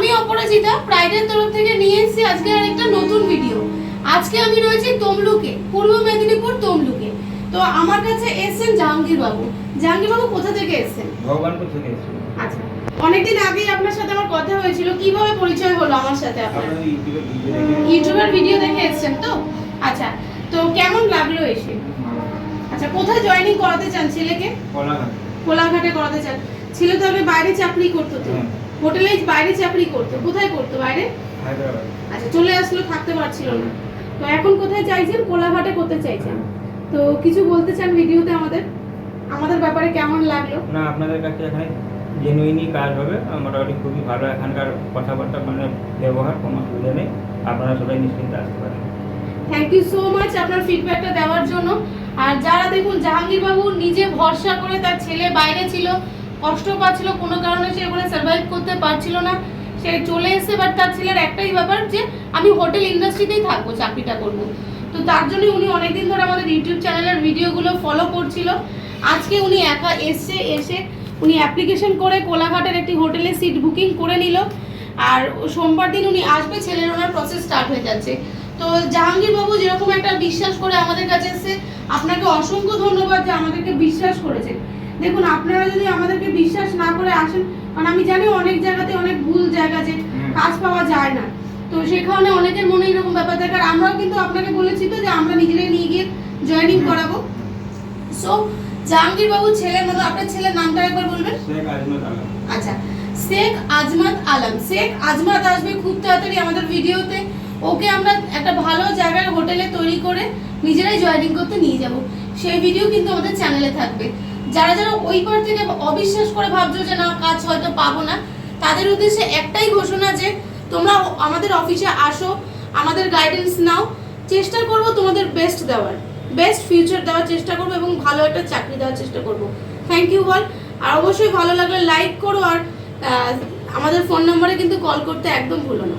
আমি অপরাজিতা প্রাইডের তরফ থেকে নিয়ে এসেছি আজকে আরেকটা নতুন ভিডিও। আজকে আমি রয়েছি তমলুকে, পূর্ব মেদিনীপুর তমলুকে। তো আমার কাছে এসেছেন জাহাঙ্গীর বাবু। জাহাঙ্গীর বাবু কোথা থেকে এসেছেন? ভগবানপুর থেকে এসেছি। আচ্ছা, অনেকদিন আগেই আপনার সাথে আমার কথা হয়েছিল। কিভাবে পরিচয় হলো আমার সাথে আপনার? ইউটিউবের ভিডিও দেখে এসেছেন তো? আচ্ছা, তো কেমন লাগলো এসে? আচ্ছা, কোথায় জয়েনিং করাতে চান ছেলেকে? কোলাঘাটে করাতে চান। ছেলে তো আগে বাইরে চাকরি করতো, তো হোটেলে বাইরে চাকরি করতো। কোথায় করতো বাইরে? হায়দ্রাবাদ। আচ্ছা, চলে আসলো, থাকতে পারছিল না। তো এখন কোথায় চাইছেন? কোলাঘাটে করতে চাইছেন। তো কিছু বলতে চান ভিডিওতে আমাদের ব্যাপারে কেমন লাগলো? না, আপনাদের কাছে এখানে জেনুইনই কাজ হবে, মোটামুটি খুবই ভালো। এখানকার কথাবার্তা মানে ব্যবহার কোনো অসুবিধা নেই, আপনারা সবাই নিশ্চিন্তে আসতে পারেন। থ্যাংক ইউ সো মাচ আপনার ফিডব্যাকটা দেওয়ার জন্য। আর যারা দেখুন জাহাঙ্গীর বাবু নিজে ভরসা করে, তার ছেলে বাইরে ছিল, কষ্ট পাচ্ছিল, কোনো কারণে সে এখানে সার্ভাইভ করতে পারছিল না, সে চলে এসে। বাট তার ছেলের একটাই ব্যাপার যে আমি হোটেল ইন্ডাস্ট্রিতেই থাকবো, চাকরিটা করবো। তো তার জন্য উনি অনেকদিন ধরে আমাদের ইউটিউব চ্যানেলের ভিডিওগুলো ফলো করছিল। আজকে উনি একা এসে উনি অ্যাপ্লিকেশন করে কোলাঘাটের একটি হোটেলে সিট বুকিং করে নিল। আর সোমবার দিন উনি আসবে, ছেলের ওনার প্রসেস স্টার্ট হয়ে যাচ্ছে। তো জাহাঙ্গীর বাবু যেরকম একটা বিশ্বাস করে আমাদের কাছে এসে, আপনাকে অসংখ্য ধন্যবাদ যে আমাদেরকে বিশ্বাস করেছেন। দেখুন, আপনারা যদি আমাদেরকে বিশ্বাস না করে আসেন, কারণ আমি জানি অনেক জায়গাতে অনেক ভুল জায়গা যে কাজ পাওয়া যায় না, তো সেখানে অনেকের মনে এরকম ব্যাপার থাকে। আর আমরাও কিন্তু আপনাকে বলেছি তো যে আমরা নিজেরাই নিয়ে গিয়ে জয়েনিং করাবো। সো জাহাঙ্গীর বাবু ছেলের মতো, আপনার ছেলের নামটা একবার বলবেন? শেখ আজমত আলম। আচ্ছা, শেখ আজমত আলম। শেখ আজমত আসবে খুব তাড়াতাড়ি আমাদের ভিডিওতে। ওকে আমরা একটা ভালো জায়গার হোটেলে তৈরি করে নিজেরাই জয়েনিং করতে নিয়ে যাব। সেই ভিডিও কিন্তু আমাদের চ্যানেলে থাকবে। যারা যারা ওই পার থেকে অবিশ্বাস করে ভাবছো যে না কাজ হয়তো পাবো না, তাদের উদ্দেশ্যে একটাই ঘোষণা যে তোমরা আমাদের অফিসে আসো, আমাদের গাইডেন্স নাও। চেষ্টা করব তোমাদের বেস্ট দেওয়ার, বেস্ট ফিউচার দেওয়ার চেষ্টা করবো এবং ভালো একটা চাকরি দেওয়ার চেষ্টা করব। থ্যাংক ইউ বল। আর অবশ্যই ভালো লাগলে লাইক করো, আর আমাদের ফোন নম্বরে কিন্তু কল করতে একদম ভুলো না।